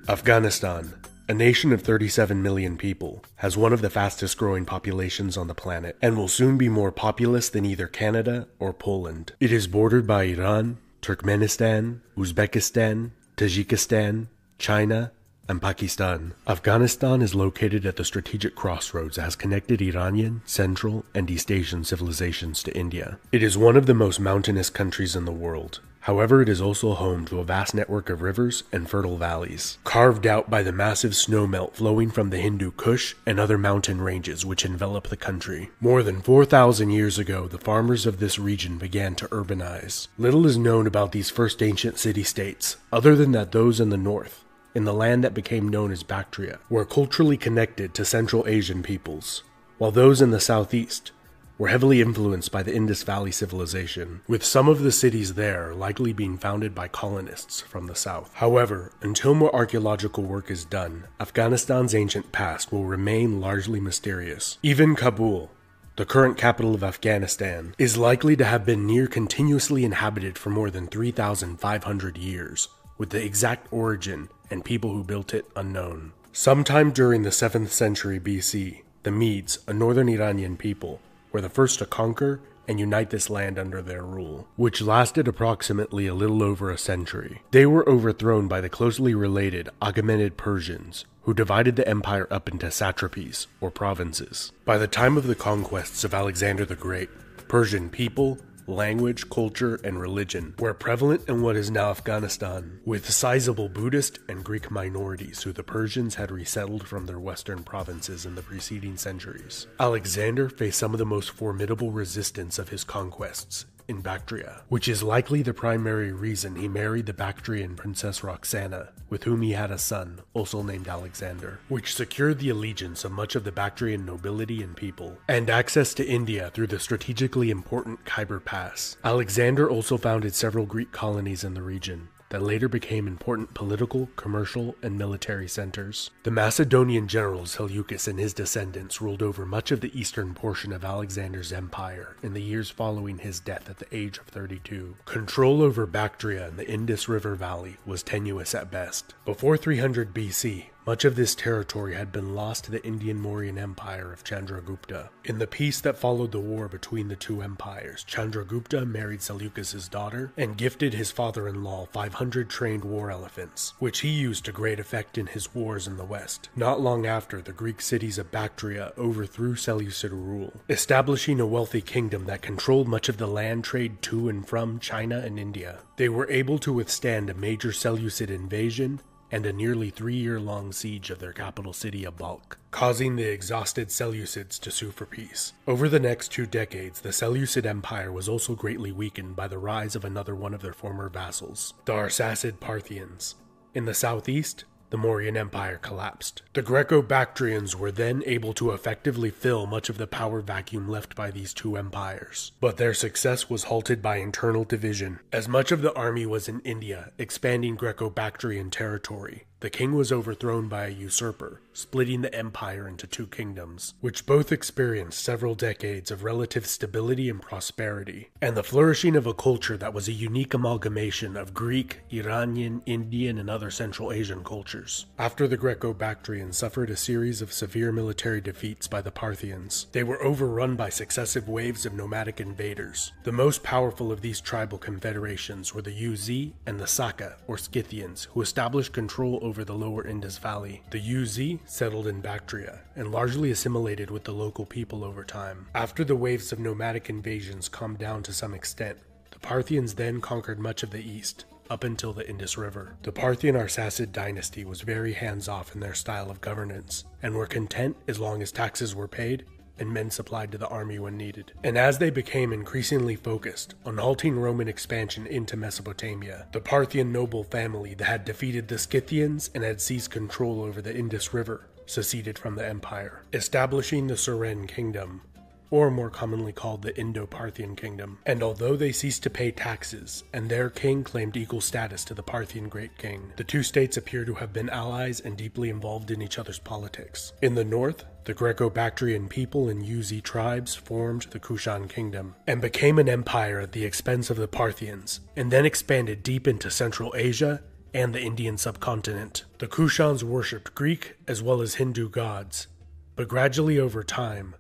Afghanistan, a nation of 37 million people, has one of the fastest growing populations on the planet and will soon be more populous than either Canada or Poland. It is bordered by Iran, Turkmenistan, Uzbekistan, Tajikistan, China, and Pakistan. Afghanistan is located at the strategic crossroads that has connected Iranian, Central, and East Asian civilizations to India. It is one of the most mountainous countries in the world. However, it is also home to a vast network of rivers and fertile valleys, carved out by the massive snowmelt flowing from the Hindu Kush and other mountain ranges which envelop the country. More than 4,000 years ago, the farmers of this region began to urbanize. Little is known about these first ancient city-states, other than that those in the north, in the land that became known as Bactria, were culturally connected to Central Asian peoples, while those in the southeast were heavily influenced by the Indus Valley civilization, with some of the cities there likely being founded by colonists from the south. However, until more archaeological work is done, Afghanistan's ancient past will remain largely mysterious. Even Kabul, the current capital of Afghanistan, is likely to have been near continuously inhabited for more than 3,500 years, with the exact origin and people who built it unknown. Sometime during the 7th century BC, the Medes, a northern Iranian people, were the first to conquer and unite this land under their rule, which lasted approximately a little over a century. They were overthrown by the closely related Achaemenid Persians, who divided the empire up into satrapies, or provinces. By the time of the conquests of Alexander the Great, Persian people, language, culture, and religion were prevalent in what is now Afghanistan, with sizable Buddhist and Greek minorities who the Persians had resettled from their western provinces in the preceding centuries. Alexander faced some of the most formidable resistance of his conquests in Bactria, which is likely the primary reason he married the Bactrian princess Roxana, with whom he had a son, also named Alexander, which secured the allegiance of much of the Bactrian nobility and people, and access to India through the strategically important Khyber Pass. Alexander also founded several Greek colonies in the region that later became important political, commercial, and military centers. The Macedonian general Seleucus and his descendants ruled over much of the eastern portion of Alexander's empire in the years following his death at the age of 32. Control over Bactria and the Indus River Valley was tenuous at best. Before 300 BC, much of this territory had been lost to the Indian Mauryan Empire of Chandragupta. In the peace that followed the war between the two empires, Chandragupta married Seleucus's daughter and gifted his father-in-law 500 trained war elephants, which he used to great effect in his wars in the west. Not long after, the Greek cities of Bactria overthrew Seleucid rule, establishing a wealthy kingdom that controlled much of the land trade to and from China and India. They were able to withstand a major Seleucid invasion and a nearly 3-year-long siege of their capital city of Balkh, causing the exhausted Seleucids to sue for peace. Over the next 2 decades, the Seleucid Empire was also greatly weakened by the rise of another one of their former vassals, the Arsacid Parthians. In the southeast, the Mauryan Empire collapsed. The Greco-Bactrians were then able to effectively fill much of the power vacuum left by these two empires, but their success was halted by internal division. As much of the army was in India, expanding Greco-Bactrian territory, the king was overthrown by a usurper, splitting the empire into 2 kingdoms, which both experienced several decades of relative stability and prosperity, and the flourishing of a culture that was a unique amalgamation of Greek, Iranian, Indian, and other Central Asian cultures. After the Greco-Bactrians suffered a series of severe military defeats by the Parthians, they were overrun by successive waves of nomadic invaders. The most powerful of these tribal confederations were the Uz and the Saka, or Scythians, who established control over the lower Indus Valley. The Uz settled in Bactria and largely assimilated with the local people over time. After the waves of nomadic invasions calmed down to some extent, the Parthians then conquered much of the east, up until the Indus River. The Parthian Arsacid dynasty was very hands-off in their style of governance, and were content as long as taxes were paid and men supplied to the army when needed. And as they became increasingly focused on halting Roman expansion into Mesopotamia, the Parthian noble family that had defeated the Scythians and had seized control over the Indus River seceded from the empire, establishing the Suren kingdom, or more commonly called the Indo-Parthian Kingdom. And although they ceased to pay taxes, and their king claimed equal status to the Parthian Great King, the two states appear to have been allies and deeply involved in each other's politics. In the north, the Greco-Bactrian people and Uz tribes formed the Kushan Kingdom, and became an empire at the expense of the Parthians, and then expanded deep into Central Asia and the Indian subcontinent. The Kushans worshipped Greek as well as Hindu gods, but gradually over time,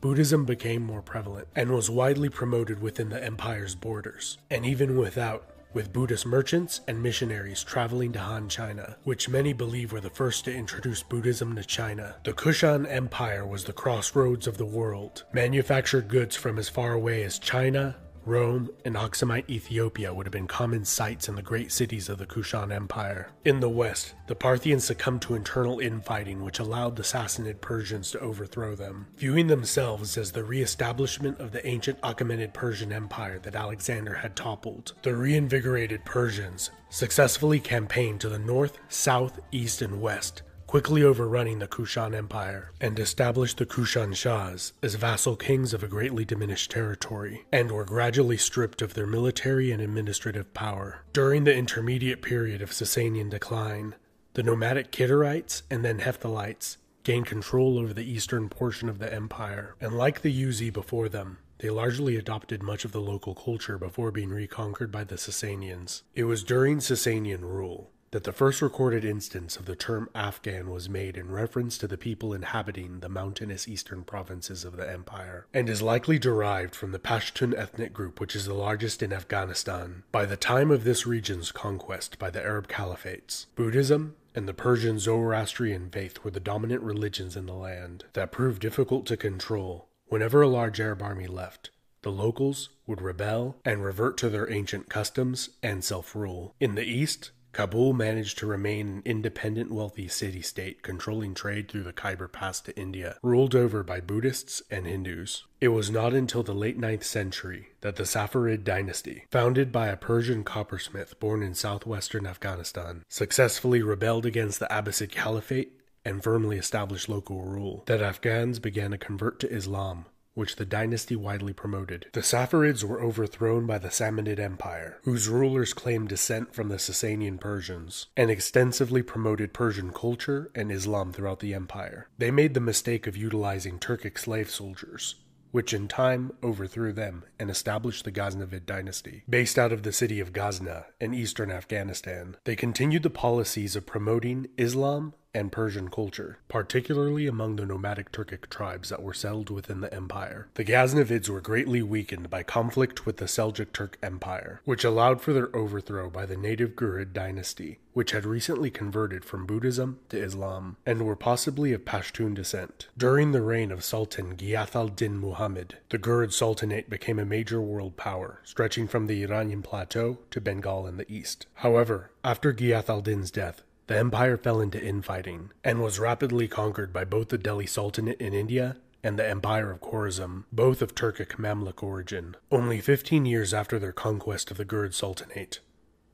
Buddhism became more prevalent and was widely promoted within the empire's borders, and even without, with Buddhist merchants and missionaries traveling to Han China, which many believe were the first to introduce Buddhism to China. The Kushan Empire was the crossroads of the world. Manufactured goods from as far away as China, Rome, and Achaemenid Ethiopia would have been common sights in the great cities of the Kushan Empire. In the west, the Parthians succumbed to internal infighting which allowed the Sassanid Persians to overthrow them. Viewing themselves as the re-establishment of the ancient Achaemenid Persian Empire that Alexander had toppled, the reinvigorated Persians successfully campaigned to the north, south, east, and west, quickly overrunning the Kushan Empire, and established the Kushan Shahs as vassal kings of a greatly diminished territory, and were gradually stripped of their military and administrative power. During the intermediate period of Sasanian decline, the nomadic Kidarites and then Hephthalites gained control over the eastern portion of the empire, and like the Yuezhi before them, they largely adopted much of the local culture before being reconquered by the Sasanians. It was during Sasanian rule that the first recorded instance of the term Afghan was made in reference to the people inhabiting the mountainous eastern provinces of the empire, and is likely derived from the Pashtun ethnic group, which is the largest in Afghanistan. By the time of this region's conquest by the Arab caliphates, Buddhism and the Persian Zoroastrian faith were the dominant religions in the land that proved difficult to control. Whenever a large Arab army left, the locals would rebel and revert to their ancient customs and self-rule. In the east, Kabul managed to remain an independent, wealthy city-state controlling trade through the Khyber Pass to India, ruled over by Buddhists and Hindus. It was not until the late 9th century that the Safarid dynasty, founded by a Persian coppersmith born in southwestern Afghanistan, successfully rebelled against the Abbasid Caliphate and firmly established local rule, that Afghans began to convert to Islam, which the dynasty widely promoted. The Safarids were overthrown by the Samanid Empire, whose rulers claimed descent from the Sasanian Persians, and extensively promoted Persian culture and Islam throughout the empire. They made the mistake of utilizing Turkic slave soldiers, which in time overthrew them and established the Ghaznavid dynasty. Based out of the city of Ghazna in eastern Afghanistan, they continued the policies of promoting Islam and Persian culture, particularly among the nomadic Turkic tribes that were settled within the empire. The Ghaznavids were greatly weakened by conflict with the Seljuk Turk Empire, which allowed for their overthrow by the native Ghurid dynasty, which had recently converted from Buddhism to Islam, and were possibly of Pashtun descent. During the reign of Sultan Ghiyath al-Din Muhammad, the Ghurid Sultanate became a major world power, stretching from the Iranian plateau to Bengal in the east. However, after Ghiyath al-Din's death, the empire fell into infighting, and was rapidly conquered by both the Delhi Sultanate in India and the Empire of Khorasan, both of Turkic Mamluk origin. Only 15 years after their conquest of the Ghurid Sultanate,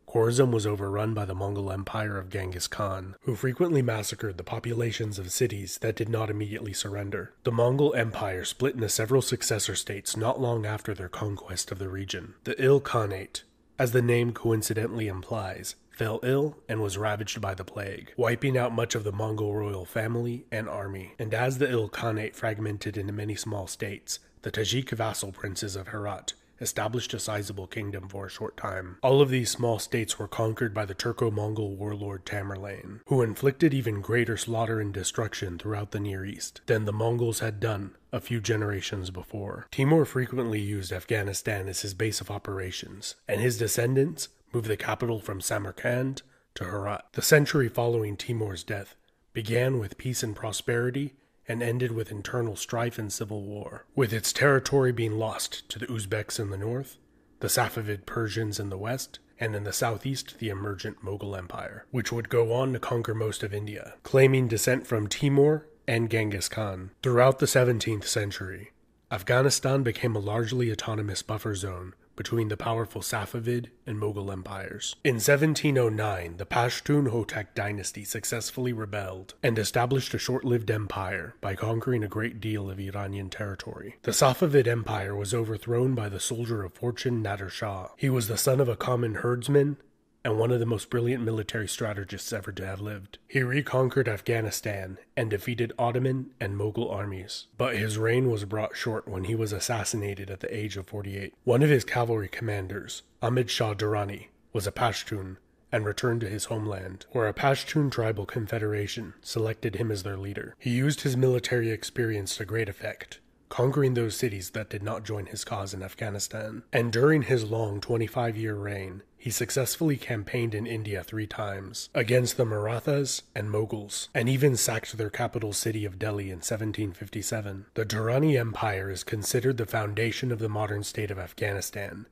Khorasan was overrun by the Mongol Empire of Genghis Khan, who frequently massacred the populations of cities that did not immediately surrender. The Mongol Empire split into several successor states not long after their conquest of the region. The Il Khanate, as the name coincidentally implies, fell ill and was ravaged by the plague, wiping out much of the Mongol royal family and army. And as the Il Khanate fragmented into many small states, the Tajik vassal princes of Herat established a sizable kingdom for a short time. All of these small states were conquered by the Turco-Mongol warlord Tamerlane, who inflicted even greater slaughter and destruction throughout the Near East than the Mongols had done a few generations before. Timur frequently used Afghanistan as his base of operations, and his descendants moved the capital from Samarkand to Herat. The century following Timur's death began with peace and prosperity and ended with internal strife and civil war, with its territory being lost to the Uzbeks in the north, the Safavid Persians in the west, and in the southeast the emergent Mughal Empire, which would go on to conquer most of India, claiming descent from Timur and Genghis Khan. Throughout the 17th century, Afghanistan became a largely autonomous buffer zone between the powerful Safavid and Mughal empires. In 1709, the Pashtun Hotak dynasty successfully rebelled and established a short-lived empire by conquering a great deal of Iranian territory. The Safavid Empire was overthrown by the soldier of fortune Nader Shah. He was the son of a common herdsman and one of the most brilliant military strategists ever to have lived. He reconquered Afghanistan and defeated Ottoman and Mughal armies, but his reign was brought short when he was assassinated at the age of 48. One of his cavalry commanders, Ahmed Shah Durrani, was a Pashtun and returned to his homeland, where a Pashtun tribal confederation selected him as their leader. He used his military experience to great effect, conquering those cities that did not join his cause in Afghanistan. And during his long 25-year reign, he successfully campaigned in India 3 times, against the Marathas and Mughals, and even sacked their capital city of Delhi in 1757. The Durrani Empire is considered the foundation of the modern state of Afghanistan,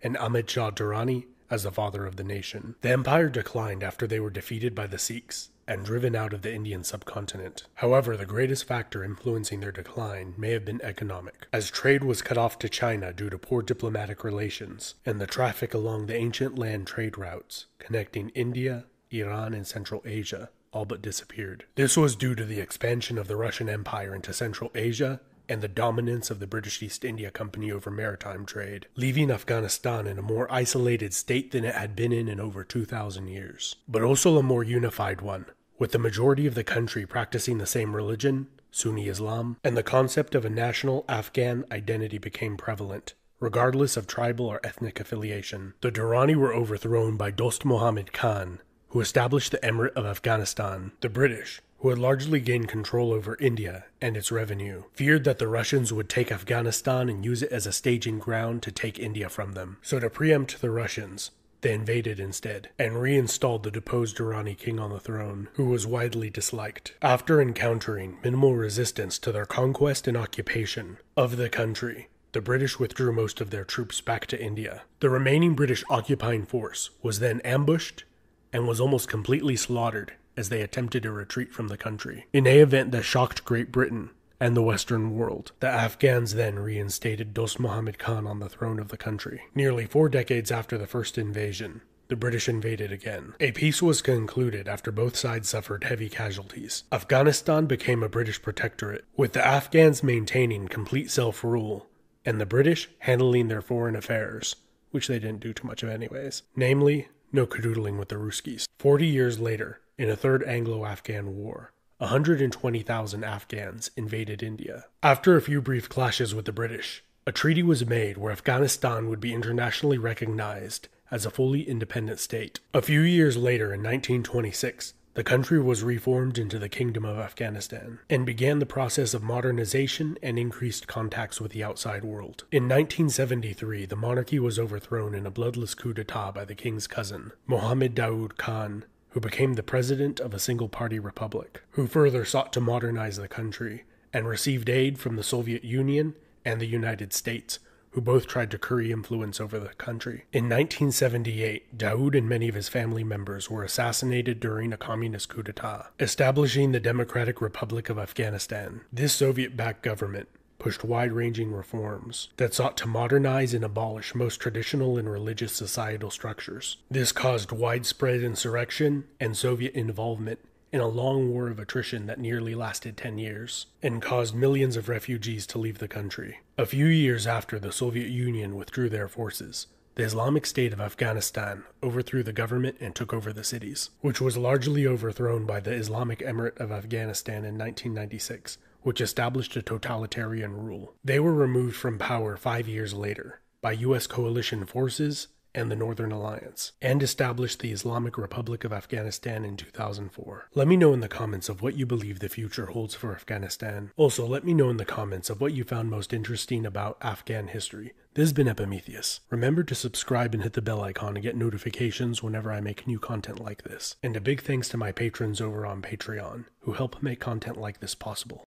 and Ahmad Shah Durrani as the father of the nation. The empire declined after they were defeated by the Sikhs and driven out of the Indian subcontinent. However, the greatest factor influencing their decline may have been economic, as trade was cut off to China due to poor diplomatic relations, and the traffic along the ancient land trade routes connecting India, Iran, and Central Asia all but disappeared. This was due to the expansion of the Russian Empire into Central Asia and the dominance of the British East India Company over maritime trade, leaving Afghanistan in a more isolated state than it had been in over 2,000 years, but also a more unified one, with the majority of the country practicing the same religion, Sunni Islam, and the concept of a national Afghan identity became prevalent, regardless of tribal or ethnic affiliation. The Durrani were overthrown by Dost Muhammad Khan, who established the Emirate of Afghanistan. The British, who had largely gained control over India and its revenue, feared that the Russians would take Afghanistan and use it as a staging ground to take India from them. So to preempt the Russians, they invaded instead, and reinstalled the deposed Durrani king on the throne, who was widely disliked. After encountering minimal resistance to their conquest and occupation of the country, the British withdrew most of their troops back to India. The remaining British occupying force was then ambushed and was almost completely slaughtered as they attempted to retreat from the country. In an event that shocked Great Britain and the Western world, the Afghans then reinstated Dost Muhammad Khan on the throne of the country. Nearly 4 decades after the first invasion, the British invaded again. A peace was concluded after both sides suffered heavy casualties. Afghanistan became a British protectorate, with the Afghans maintaining complete self-rule, and the British handling their foreign affairs, which they didn't do too much of anyways. Namely, no cadoodling with the Ruskies. 40 years later, in a third Anglo-Afghan war, 120,000 Afghans invaded India. After a few brief clashes with the British, a treaty was made where Afghanistan would be internationally recognized as a fully independent state. A few years later, in 1926, the country was reformed into the Kingdom of Afghanistan and began the process of modernization and increased contacts with the outside world. In 1973, the monarchy was overthrown in a bloodless coup d'etat by the king's cousin, Mohammed Daoud Khan, who became the president of a single-party republic, who further sought to modernize the country and received aid from the Soviet Union and the United States, who both tried to curry influence over the country. In 1978, Daoud and many of his family members were assassinated during a communist coup d'etat, establishing the Democratic Republic of Afghanistan. This Soviet-backed government pushed wide-ranging reforms that sought to modernize and abolish most traditional and religious societal structures. This caused widespread insurrection and Soviet involvement in a long war of attrition that nearly lasted 10 years, and caused millions of refugees to leave the country. A few years after the Soviet Union withdrew their forces, the Islamic State of Afghanistan overthrew the government and took over the cities, which was largely overthrown by the Islamic Emirate of Afghanistan in 1996, which established a totalitarian rule. They were removed from power 5 years later by U.S. coalition forces and the Northern Alliance, and established the Islamic Republic of Afghanistan in 2004. Let me know in the comments of what you believe the future holds for Afghanistan. Also, let me know in the comments of what you found most interesting about Afghan history. This has been Epimetheus. Remember to subscribe and hit the bell icon to get notifications whenever I make new content like this. And a big thanks to my patrons over on Patreon, who help make content like this possible.